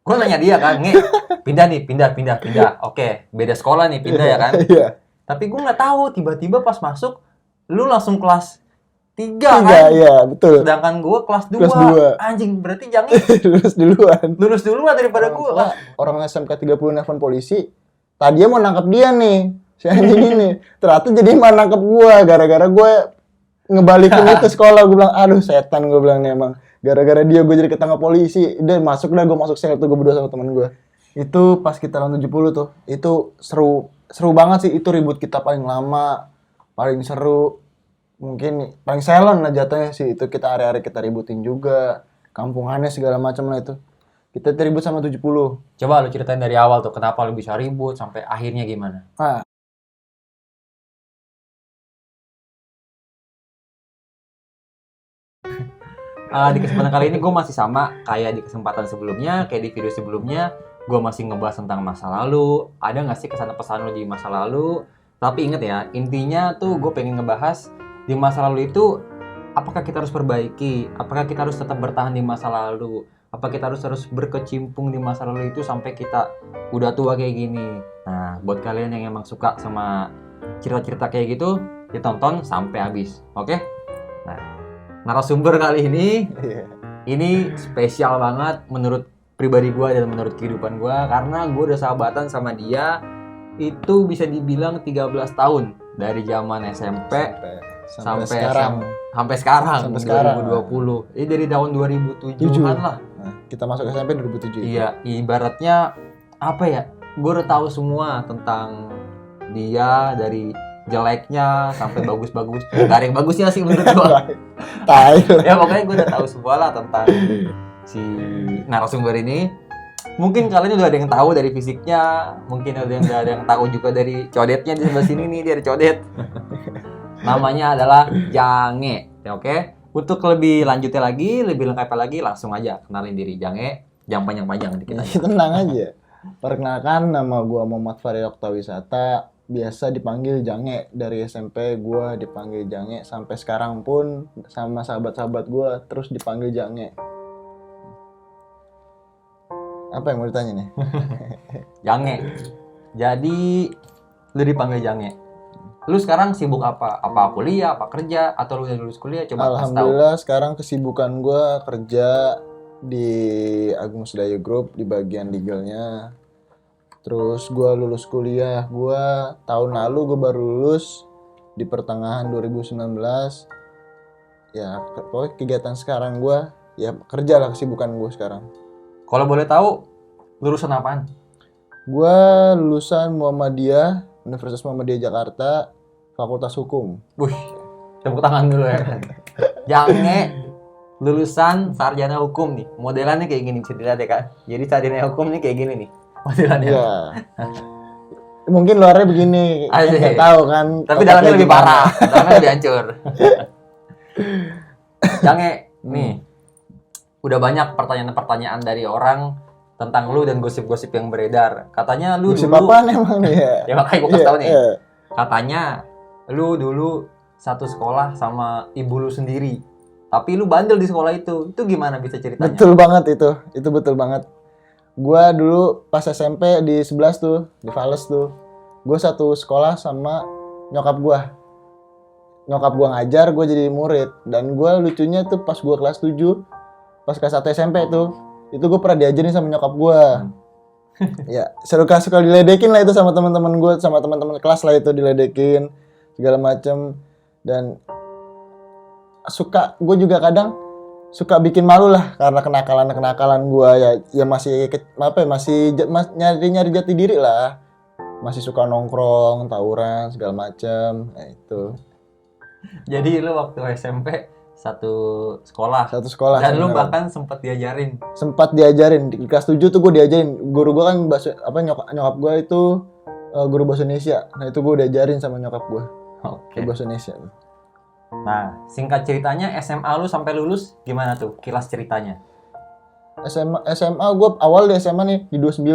Gue nanya dia kan, pindah. Oke, beda sekolah nih, pindah ya kan. Iya. Tapi gue nggak tahu, tiba-tiba pas masuk, lu langsung kelas 3 Tiga, kan? iya betul. Sedangkan gue kelas 2. Kelas 2. Anjing, berarti Jange Lulus duluan. lulus duluan daripada gue. Orang SMK 30 nelfon polisi. Tadinya mau nangkap dia nih, si anjing ini. Ternyata jadi malah nangkep gue gara-gara gue ngebalikin itu sekolah. Gue bilang, aduh setan, gue bilang nih emang. Gara-gara dia gue jadi ketangkap polisi. Udah masuk sel tuh gue berdua sama teman gue. Itu pas kita tahun 70 tuh. Itu seru banget sih. Itu ribut kita paling lama, paling seru. Mungkin paling silent lah jatuhnya sih. Itu kita hari-hari kita ributin juga. Kampungannya segala macam lah itu. Kita ribut sama 70. Coba lu ceritain dari awal tuh, kenapa lu bisa ribut sampai akhirnya gimana? Di kesempatan kali ini gue masih sama kayak di kesempatan sebelumnya, kayak di video sebelumnya, gue masih ngebahas tentang masa lalu. Ada nggak sih kesan-pesan lu di masa lalu? Tapi inget ya, intinya tuh gue pengen ngebahas di masa lalu itu, apakah kita harus perbaiki? Apakah kita harus tetap bertahan di masa lalu? Apa kita harus berkecimpung di masa lalu itu sampai kita udah tua kayak gini? Nah, buat kalian yang emang suka sama cerita-cerita kayak gitu, ditonton sampai habis, oke? Nah, narasumber kali ini spesial banget menurut pribadi gue dan menurut kehidupan gue, karena gue udah sahabatan sama dia itu bisa dibilang 13 tahun dari zaman SMP sampai sekarang. Sampai sekarang 2020. Ini dari tahun 2007-an lah. Nah, kita masuk SMP 2007. Iya, ibaratnya apa ya? Gue udah tahu semua tentang dia, dari jeleknya sampai bagus-bagus. Gak ada yang bagusnya sih menurut gue. Ya pokoknya gue udah tahu semua lah tentang si narasumber ini. Mungkin kalian udah ada yang tahu dari fisiknya, mungkin udah ada yang tahu juga dari codetnya di sebelah sini nih, dia ada codet. Namanya adalah Jange. Ya, oke. Untuk lebih lanjutnya lagi, lebih lengkapnya lagi, langsung aja kenalin diri Jange. Jangan panjang-panjang dikit aja. Tenang aja. Perkenalkan, nama gue Muhammad Farid Oktawisata. Biasa dipanggil Jange. Dari SMP gue dipanggil Jange. Sampai sekarang pun sama sahabat-sahabat gue terus dipanggil Jange. Apa yang mau ditanya nih? Jange. Jadi lu dipanggil Jange. Lu sekarang sibuk apa? Apa kuliah, apa kerja, atau lu udah lulus kuliah? Coba kasih tahu. Alhamdulillah sekarang kesibukan gue kerja di Agung Sedayu Group di bagian legalnya. Terus gue lulus kuliah, gue tahun lalu gue baru lulus di pertengahan 2019. Ya pokoknya kegiatan sekarang gue ya kerja lah, kesibukan gue sekarang. Kalau boleh tahu, lulusan apaan? Gue lulusan Muhammadiyah, Universitas Muhammadiyah Jakarta, Fakultas Hukum. Wih, tepuk tangan dulu ya. Jange lulusan sarjana hukum nih. Modelannya kayak gini, bisa dilihat ya kan. Jadi sarjana hukum nih kayak gini nih modelannya. Iya. Mungkin luarnya begini, nggak tahu kan. Tapi dalamnya lebih parah, dalamnya lebih hancur. Jange, nih. Udah banyak pertanyaan-pertanyaan dari orang tentang lu dan gosip-gosip yang beredar. Katanya lu gosip dulu... apaan emang nih ya? Ya makanya gue kasih tau nih. Katanya lu dulu satu sekolah sama ibu lu sendiri. Tapi lu bandel di sekolah itu. Itu gimana bisa ceritanya? Betul banget itu. Itu betul banget. Gua dulu pas SMP di 11 tuh, di Fales tuh. Gue satu sekolah sama nyokap gua. Nyokap gua ngajar, gue jadi murid. Dan gue lucunya tuh pas gue kelas 7, pas kelas 1 SMP tuh, itu gue pernah diajarin sama nyokap gue. Ya, suka diledekin lah itu sama teman-teman gue, sama teman-teman kelas lah itu diledekin segala macem. Dan gue juga kadang suka bikin malu lah karena kenakalan gue ya masih nyari jati diri lah. Masih suka nongkrong, tawuran segala macem. Nah, itu. Jadi lu waktu SMP satu sekolah. Dan lu bahkan sempat diajarin di kelas 7 tuh gue diajarin. Guru gue kan nyokap gue itu guru bahasa Indonesia. Nah itu gue diajarin sama nyokap gue. Oke. Bahasa Indonesia. Nah singkat ceritanya SMA lu sampai lulus gimana tuh kilas ceritanya? SMA gue awal di SMA nih di 29.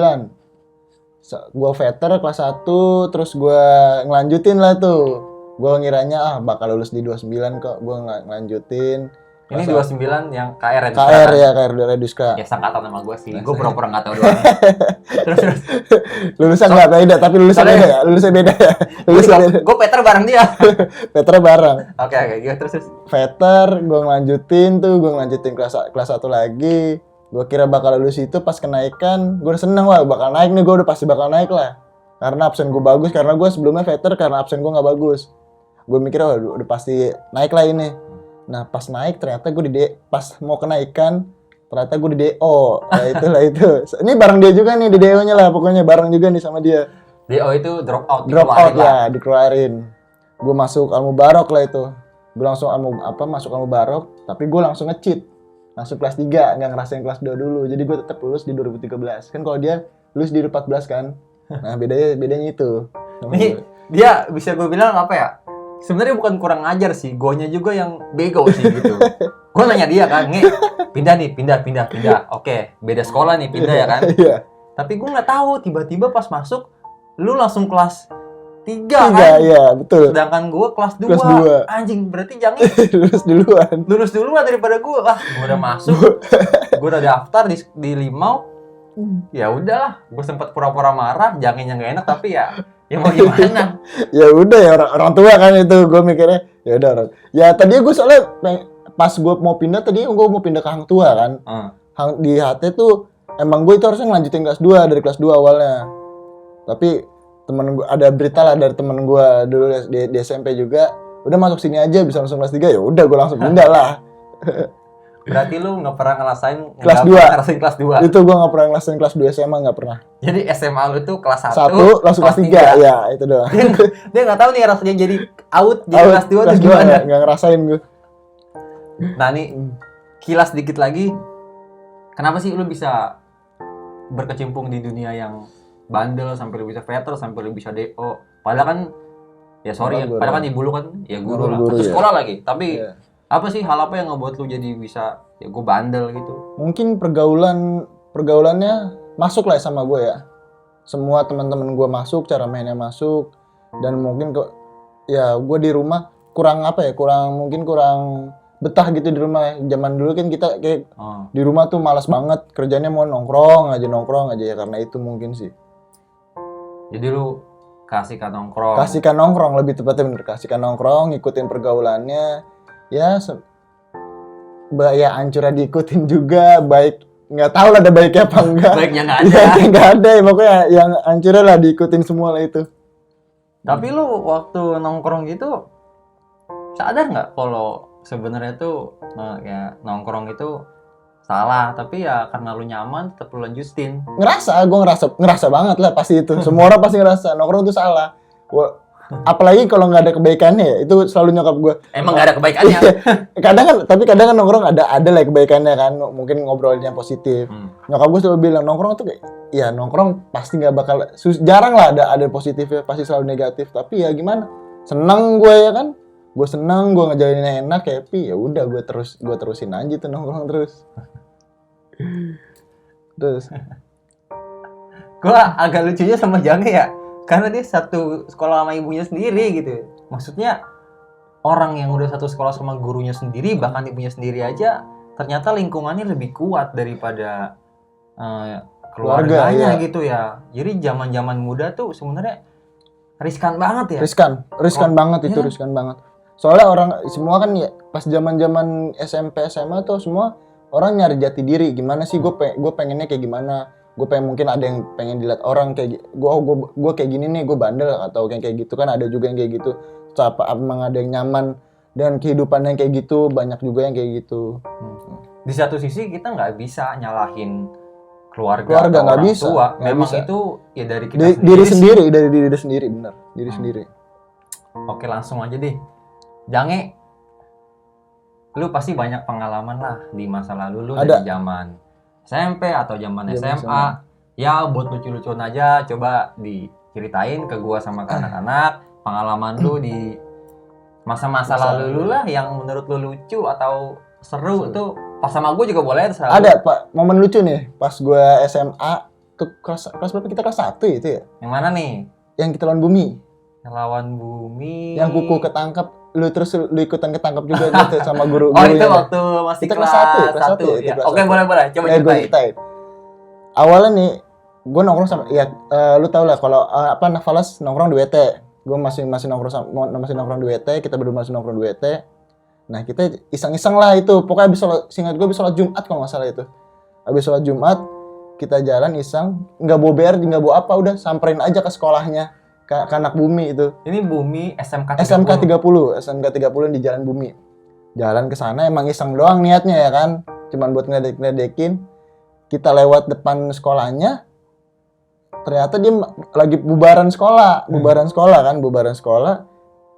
Gue veter kelas 1, terus gue ngelanjutin lah tuh. Gue ngiranya bakal lulus di 29 kok. Gue ngelanjutin Ini 29 yang KR KR ya, KR Reduska. Ya sangkatan sama gue sih. Gue pura-pura nggak tahu doang. terus. Lulusan nggak beda, tapi lulusan beda ya. Lulusan beda ya. Lulusan beda. Gue Peter bareng dia. Peter bareng. Oke, gitu terus. Peter, gue ngelanjutin kelas 1 lagi. Gue kira bakal lulus itu pas kenaikan. Gue udah seneng, wah bakal naik nih, gue udah pasti bakal naik lah. Karena absen gue bagus, karena gue sebelumnya veter karena absen gue nggak bagus. Gue mikir udah pasti naik lah ini. Nah pas naik ternyata gue pas mau kenaikan ternyata gue di DO. Nah itulah itu. Ini bareng dia juga nih di DO-nya lah, pokoknya bareng juga nih sama dia. DO itu drop out Ya, dikeluarin. Gue masuk Al-Mubarok lah itu. Gue langsung masuk Al-Mubarok, tapi gue langsung nge-cheat. Masuk kelas 3, nggak ngerasain kelas 2 dulu. Jadi gue tetap lulus di 2013. Kan kalau dia lulus di 2014 kan. Nah, bedanya itu. Nih, dia bisa gue bilang apa ya? Sebenarnya bukan kurang ajar sih, gonya juga yang bego sih gitu. Gue nanya dia kan, pindah. Oke, beda sekolah nih, pindah ya kan? Iya. Tapi gue nggak tahu, tiba-tiba pas masuk, lu langsung kelas 3 kan? Iya, betul. Sedangkan gue kelas 2. Anjing, berarti jangan lulus duluan daripada gue. Gue udah masuk, gue udah daftar di Limau. Ya udahlah, gue sempat pura-pura marah, jangan yang gak enak, tapi ya mau gimana? Ya udah ya orang tua kan itu, gue mikirnya ya udah orang. Ya tadi gue soalnya pas gue mau pindah tadi gue mau pindah ke Hang Tua kan. Di HT tuh emang gue itu harusnya ngelanjutin kelas 2 dari kelas 2 awalnya. Tapi temen gue ada berita lah dari temen gue dulu di SMP juga, udah masuk sini aja bisa langsung kelas 3. Ya udah gue langsung pindah lah. Berarti lu nggak pernah ngerasain kelas 2. Kelas 2. Itu gue nggak pernah ngerasain kelas 2 SMA, nggak pernah. Jadi SMA lu tuh kelas 1 langsung kelas 3. Ya itu doang. Dia nggak tahu nih rasanya jadi out jadi kelas 2 atau gimana. Nggak ngerasain gue. Nah nih kilas dikit lagi, kenapa sih lu bisa berkecimpung di dunia yang bandel sampai lu bisa veter sampai lu bisa DO? Padahal kan ya padahal kan ibu lu kan ya guru lah, satu sekolah lagi. Tapi apa sih hal apa yang ngebuat lu jadi bisa ya gue bandel gitu? Mungkin pergaulannya masuk lah sama gue ya. Semua teman-teman gue masuk, cara mainnya masuk, dan mungkin gue di rumah kurang betah gitu di rumah. Zaman dulu kan kita kayak di rumah tuh malas banget, kerjanya mau nongkrong aja ya, karena itu mungkin sih. Jadi lu kasihkan nongkrong, lebih tepatnya bener, kasihkan nongkrong, ngikutin pergaulannya. Ya ancurnya diikutin juga, baik nggak tahu lah ada baiknya apa enggak. Baiknya nggak ada. Ya, nggak ada ya, pokoknya yang ancurnya lah diikutin semua lah itu. Tapi lu waktu nongkrong gitu sadar nggak kalau sebenarnya tuh ya nongkrong itu salah, tapi ya karena lu nyaman tetap lu lanjutin. Gue ngerasa banget lah pasti itu. Semua orang pasti ngerasa nongkrong itu salah. Apalagi kalau nggak ada kebaikannya ya, itu selalu nyokap gue. Emang nggak ada kebaikannya? kadang kan nongkrong ada lah kebaikannya kan, mungkin ngobrolnya positif. Nyokap gue selalu bilang nongkrong tuh kayak, ya nongkrong pasti nggak bakal, jarang lah ada positifnya, pasti selalu negatif. Tapi ya gimana, senang gue ya kan, gue senang, gue ngejalaninnya enak, happy, ya udah gue terusin aja tuh nongkrong terus. Gue agak lucunya sama Jange ya. Karena dia satu sekolah sama ibunya sendiri gitu. Maksudnya orang yang udah satu sekolah sama gurunya sendiri, bahkan ibunya sendiri aja, ternyata lingkungannya lebih kuat daripada keluarganya gitu ya. Jadi zaman-zaman muda tuh sebenarnya riskan banget ya. Riskan banget itu, riskan banget. Soalnya semua kan ya pas zaman-zaman SMP SMA tuh semua orang nyari jati diri. Gimana sih gue pengennya kayak gimana? Gue mungkin ada yang pengen dilihat orang kayak gue kayak gini nih, gue bandel atau kayak gitu kan, ada juga yang kayak gitu. Emang ada yang nyaman dan kehidupannya kayak gitu, banyak juga yang kayak gitu. Di satu sisi kita nggak bisa nyalahin keluarga atau orang bisa, tua. Memang bisa. Itu ya dari kita dari diri sendiri, benar, diri sendiri. Oke, langsung aja deh. Jange, lu pasti banyak pengalaman lah di masa lalu lu dari zaman SMP atau zaman SMA. Ya buat lucu-lucuan aja, coba diceritain ke gua sama ke anak-anak pengalaman lu di masa-masa lalu lu lah yang menurut lu lucu atau seru tuh. Pas sama gua juga boleh terserah. Ada Pak, momen lucu nih pas gua SMA tuh kelas berapa kita, kelas 1 itu ya? Yang mana nih? Yang kita lawan Bumi. Lawan Bumi. Yang kuku ketangkap lu terus lu ikutan ketangkap juga gitu sama guru Oh, itu gurunya. waktu masih Kita kelas kelas 1 1 ya. Oke, boleh. Coba Gue ceritain. ceritain. Awalnya nih, gue nongkrong sama, ya lu tau lah kalau anak falas nongkrong di WT. Gue masih nongkrong di WT, kita berdua masih nongkrong di WT. Nah, kita iseng-iseng lah itu. Pokoknya singkat gue habis sholat Jumat kalau nggak salah itu. Habis sholat Jumat, kita jalan iseng, nggak bawa BR, nggak bawa apa, udah samperin aja ke sekolahnya, ke anak Bumi itu. Ini Bumi SMK 30. SMK 30 di Jalan Bumi. Jalan ke sana emang iseng doang niatnya ya kan, cuman buat ngeledek-ngeledekin. Kita lewat depan sekolahnya, ternyata dia lagi bubaran sekolah kan.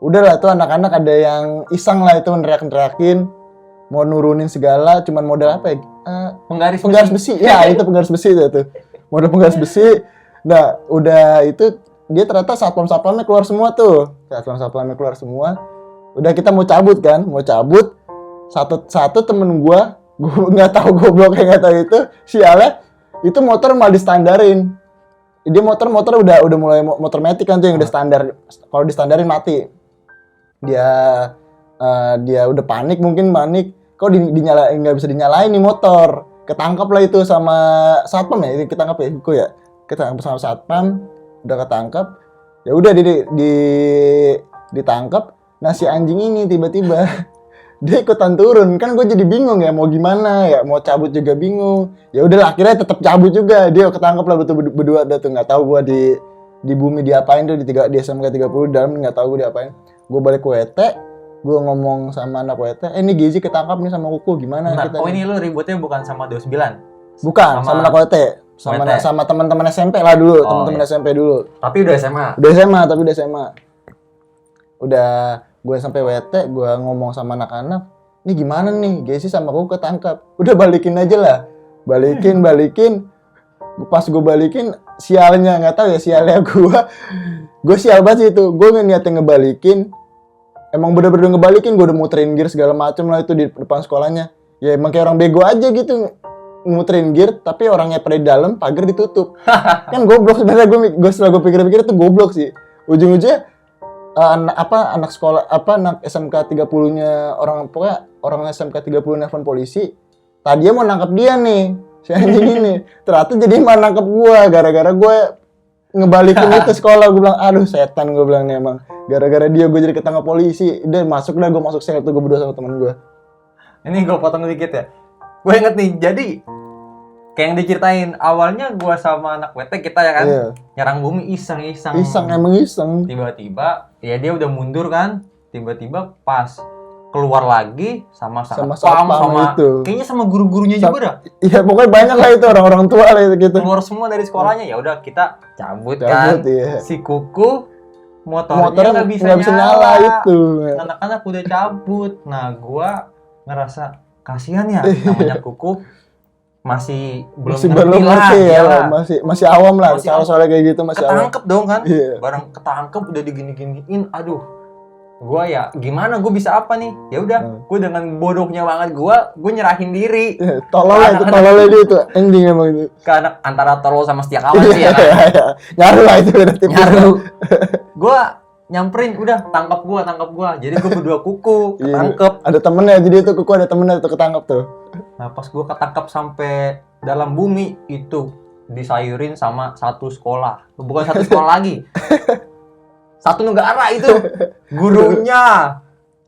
Udahlah tuh anak-anak ada yang iseng lah itu neriak-neriakin, mau nurunin segala, cuman modal apa ya? Penggaris besi. Ya, itu penggaris besi itu tuh. Modal penggaris besi. Nah, udah itu dia ternyata satpam-satpamnya keluar semua tuh. Satpam-satpamnya keluar semua. Udah kita mau cabut kan, satu temen gua nggak tahu gobloknya nggak tahu itu, sialnya itu motor malah distandarin. Dia motor udah mulai motor matic kan tuh yang udah standar. Kalau distandarin mati. Dia udah panik. Kok dinyalain, nggak bisa dinyalain nih motor. Ketangkap lah itu sama satpam ya, ketangkap ya, Hugo ya. Ketangkap sama satpam, udah ketangkap. Ya udah ditangkap. Nah si anjing ini tiba-tiba dia ikutan turun, kan gue jadi bingung ya mau gimana ya, mau cabut juga bingung. Ya udah akhirnya tetap cabut juga. Dia ketangkap lah betul berdua dah tuh, nggak tahu gue di Bumi diapain tuh di SMK 30 dalam, nggak tahu gue diapain. Gue balik ke WT, gue ngomong sama anak WT, ini Gizi ketangkap nih sama Kuku, gimana Bentar, kita? oh ini lu ributnya bukan sama 29? Bukan, sama anak WT, sama teman-teman SMP lah dulu, teman-teman iya. SMP dulu. Tapi udah SMA. Tapi udah SMA. Udah gue sampai WT, gue ngomong sama anak-anak, ini gimana nih, Gizi sama Kuku ketangkap. Udah balikin aja lah, balikin. Pas gue balikin, sialnya nggak tahu ya, sialnya gue sial banget itu. Gue niatnya ngebalikin, emang bener-bener ngebalikin, gue udah muterin gear segala macem lah itu di depan sekolahnya. Ya emang kayak orang bego aja gitu, muterin gear, tapi orangnya pada di dalam, pagar ditutup. Kan goblok sebenarnya, gue setelah gue pikir-pikir itu goblok sih. Ujung-ujungnya anak SMK 30-nya orang SMK 30 nelfon polisi. Tadinya mau nangkap dia nih, si anjing ini. Ternyata jadi malah nangkep gue gara-gara gue ngebalikin itu sekolah. Gue bilang, aduh setan, gue bilang nih emang. Gara-gara dia gue jadi ketangkap polisi. Udah gue masuk sel tuh, gue berdua sama temen gue. Ini gue potong dikit ya. Gue inget nih, jadi kayak yang diceritain awalnya gue sama anak WT kita ya kan, nyerang Bumi iseng. Emang iseng. Tiba-tiba ya dia udah mundur kan, tiba-tiba pas keluar lagi sama satpam itu. Kayaknya sama guru-gurunya juga dah. Iya, pokoknya banyak lah itu orang tua lah itu gitu. Keluar semua dari sekolahnya. Ya udah kita cabut kan. Iya. Si Kuku motornya nggak bisa nyala itu. Anak-anak udah cabut. Nah, gua ngerasa kasihan ya namanya Kuku masih belum ngerti ya, masih awam lah soal kayak gitu, masih ketangkep dong kan. Barang ketangkep udah digini-giniin, aduh. Gua ya gimana, gue bisa apa nih? Ya udah, gue dengan bodohnya banget gue nyerahin diri. Tololnya dia itu ending emang itu. Ke anak antara tolol sama setia kawan sih ya. Nyaru lah itu beda tipis. Gue nyamperin, udah tangkap gua. Jadi gue berdua Kuku ketangkep. Ada temennya, jadi itu Kuku ada temennya tuh ketangkep tuh. Nah pas gue ketangkep sampai dalam Bumi itu disayurin sama satu sekolah, bukan satu sekolah lagi. Satu negara itu, gurunya,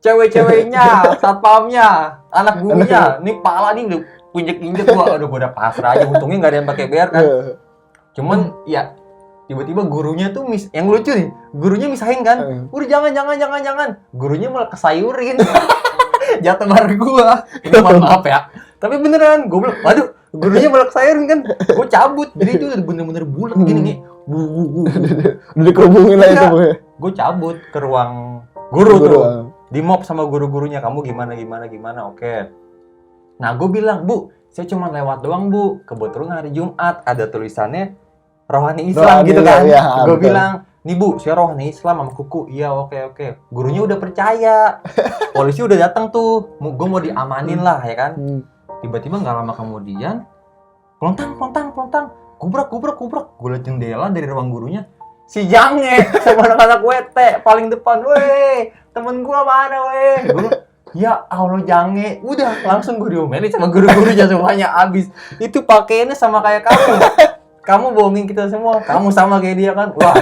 cewek-ceweknya, satpamnya, anak gurunya. Nih pala nih udah injek-injek gua, gue udah pasrah aja. Untungnya nggak ada yang pakai BR kan. Cuman ya tiba-tiba gurunya tuh yang lucu nih, gurunya misahin kan. Udah jangan. Gurunya malah kesayurin. Jatuh bareng gua. Itu maaf ya. Tapi beneran, gue bilang, waduh, gurunya malah kesayurin kan. Gue cabut, jadi itu udah bener-bener bulat gini nih. Udah dikerubungin lah itu pokoknya. Gue cabut ke ruang guru tuh, di mob sama guru-gurunya. Kamu gimana, oke. Nah gue bilang, Bu, saya cuma lewat doang Bu, kebetulan hari Jumat ada tulisannya Rohani Islam gitu kan. Gue bilang, nih Bu, saya Rohani Islam sama Kuku. Iya oke. Gurunya udah percaya, polisi udah datang tuh, gue mau diamanin lah ya kan. Tiba-tiba nggak lama kemudian, pelontang, kubrak. Gue liat jendela dari ruang gurunya, si Jange sama anak-anak WT paling depan, weh, temen gua mana weh? Gua, ya Allah jange, udah langsung gue diomelin sama guru-gurunya semuanya abis. Itu pakaiannya sama kayak kamu. Kamu bohongin kita semua. Kamu sama kayak dia kan? Wah,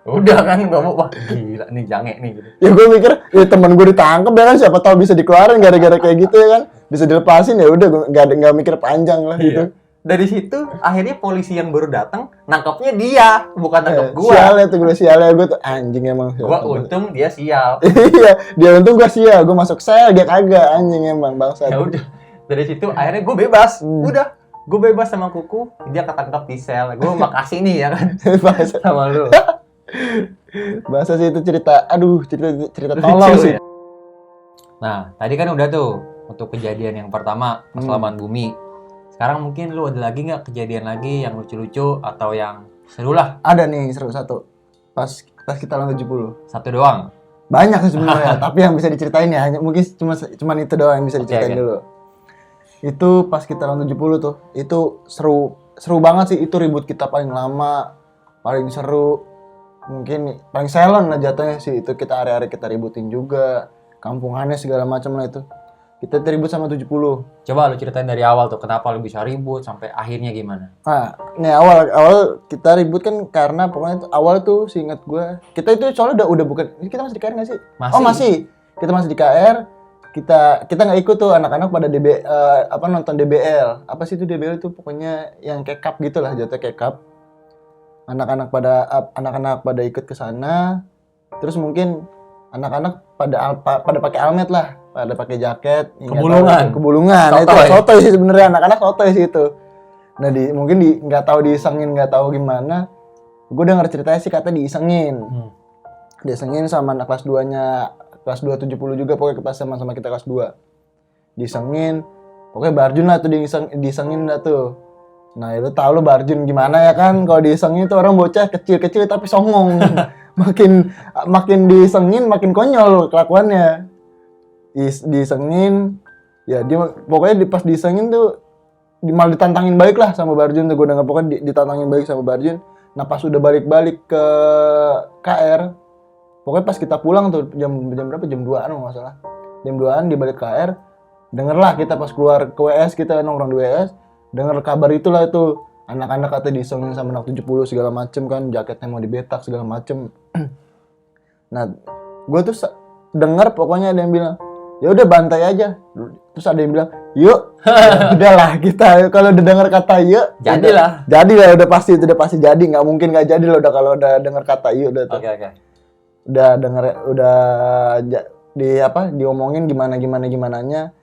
udah kan gak mau. Wah gila nih jange nih. Gitu. Ya gue mikir, ya temen gue ditangkap ya kan, siapa tahu bisa dikeluarin gara-gara kayak gitu ya kan. Bisa dilepasin ya udah, gue nggak mikir panjang lah gitu. Dari situ akhirnya polisi yang baru datang nangkapnya dia, bukan nangkap gua. Sialnya gue tuh anjing emang. Gua untung dia sial. Iya, dia untung gue sial, gue masuk sel dia kagak, anjing emang bangsa. Ya udah. Dari situ akhirnya gue bebas. Udah. Gue bebas sama kuku, dia ketangkap di sel. Gue makasih nih ya kan. Sama lu. Bahasa sih itu cerita, aduh cerita tolol sih. Nah, tadi kan udah tuh untuk kejadian yang pertama, keselamatan bumi. Sekarang mungkin lu ada lagi nggak kejadian lagi yang lucu-lucu atau yang seru lah? Ada nih seru satu. Pas kita ulang 70. Satu doang. Banyak sih sebenarnya, tapi yang bisa diceritain ya hanya mungkin cuman itu doang yang bisa diceritain dulu. Itu pas kita ulang 70 tuh. Itu seru banget sih, itu ribut kita paling lama, paling seru. Mungkin paling silent lah jatuhnya sih, itu kita hari-hari kita ributin juga. Kampungannya segala macam lah itu. Kita ribut sama 70. Coba lu ceritain dari awal tuh, kenapa lu bisa ribut sampai akhirnya gimana? Nah, nih awal kita ribut kan karena pokoknya awal tuh seingat gue, kita itu soalnya udah bukan, kita masih di KR nggak sih? Masih. Oh masih, kita masih di KR. Kita nggak ikut tuh, anak-anak pada nonton DBL. Apa sih itu DBL itu pokoknya yang kayak cup gitulah, jatuh kayak cup. Anak-anak pada ikut ke sana. Terus mungkin anak-anak pada pakai almet lah, pada pakai jaket, kebulungan. Itu sotoy sih sebenarnya, anak-anak sotoy sih itu. Nah mungkin nggak tahu diisengin, nggak tahu gimana. Gue dengar ceritanya sih katanya diisengin. Diisengin sama anak kelas 2-nya, kelas 2 70 juga, pokoknya pas sama kita kelas 2. Disengin, pokoknya Barjun lah tuh disengin lah tuh. Nah itu tau lu Barjun gimana ya kan, kalau disengin tuh orang bocah kecil-kecil tapi songong. makin disengin makin konyol kelakuannya. Disengin, ya dia pokoknya pas disengin tuh malah ditantangin balik lah sama Barjun tuh, gue denger pokoknya ditantangin balik sama Barjun. Nah pas udah balik ke KR, pokoknya pas kita pulang tuh jam berapa? Jam 2-an nggak salah. Jam 2-an di balik KR, dengerlah kita pas keluar ke WS, kita nongkrong di WS, denger kabar itulah itu. Anak-anak katanya disengin sama anak 70 segala macem kan, jaketnya mau dibetak segala macem. Nah, gue tuh denger pokoknya ada yang bilang, ya udah bantai aja. Terus ada yang bilang, yuk. Ya, udahlah kita kalau udah denger kata yuk, jadilah udah pasti jadi, nggak mungkin nggak jadi loh udah kalau udah denger kata yuk udah tuh. Oke. Udah denger diomongin gimananya,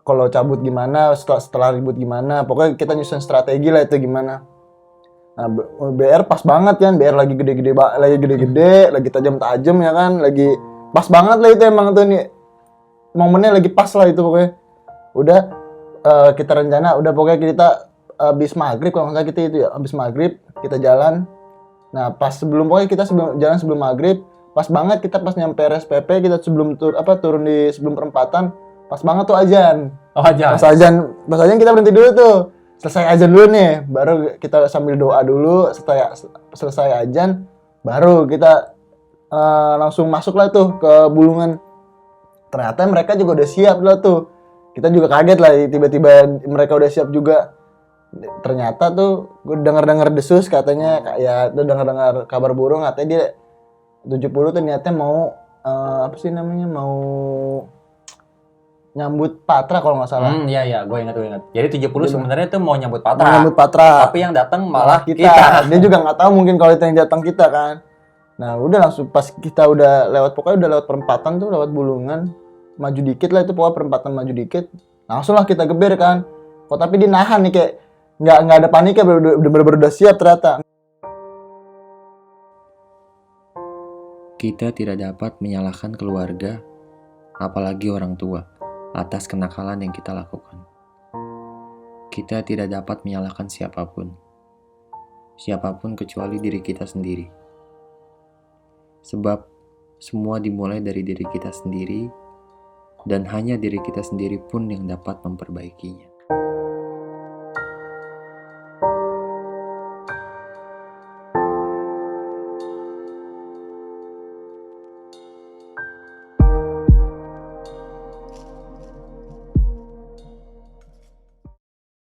kalau cabut gimana, setelah ribut gimana, pokoknya kita nyusun strategi lah itu gimana. Nah, BR pas banget kan, BR lagi gede, lagi tajam ya kan, lagi pas banget lah itu emang tuh nih momennya lagi pas lah itu pokoknya. Udah kita rencana, udah pokoknya kita habis maghrib kalau nggak salah kita itu ya, habis maghrib kita jalan. Nah pas pokoknya kita jalan sebelum maghrib, pas banget kita pas nyampe RSPP, kita sebelum turun di sebelum perempatan, pas banget tuh azan. Oh azan. Pas azan kita berhenti dulu tuh. Selesai azan dulu nih, baru kita sambil doa dulu. Selesai azan, baru kita langsung masuk lah tuh ke Bulungan. Ternyata mereka juga udah siap lah tuh. Kita juga kaget lah, tiba-tiba mereka udah siap juga. Ternyata tuh gue dengar desus katanya, ya udah dengar kabar burung katanya dia 70 tuh niatnya mau mau nyambut Patra kalau nggak salah. Iya, gue ingat. Jadi 70 sebenarnya tuh mau nyambut Patra. Tapi yang datang malah kita. Dia juga nggak tahu mungkin kalau itu yang datang kita kan. Nah udah langsung pas kita udah lewat, pokoknya udah lewat perempatan tuh, lewat Bulungan, maju dikit lah itu pokoknya perempatan maju dikit, langsung lah kita geber kan. Kok tapi dia nahan nih kayak nggak ada paniknya, bener-bener udah siap ternyata. Kita tidak dapat menyalahkan keluarga, apalagi orang tua, atas kenakalan yang kita lakukan. Kita tidak dapat menyalahkan siapapun kecuali diri kita sendiri. Sebab semua dimulai dari diri kita sendiri, dan hanya diri kita sendiri pun yang dapat memperbaikinya.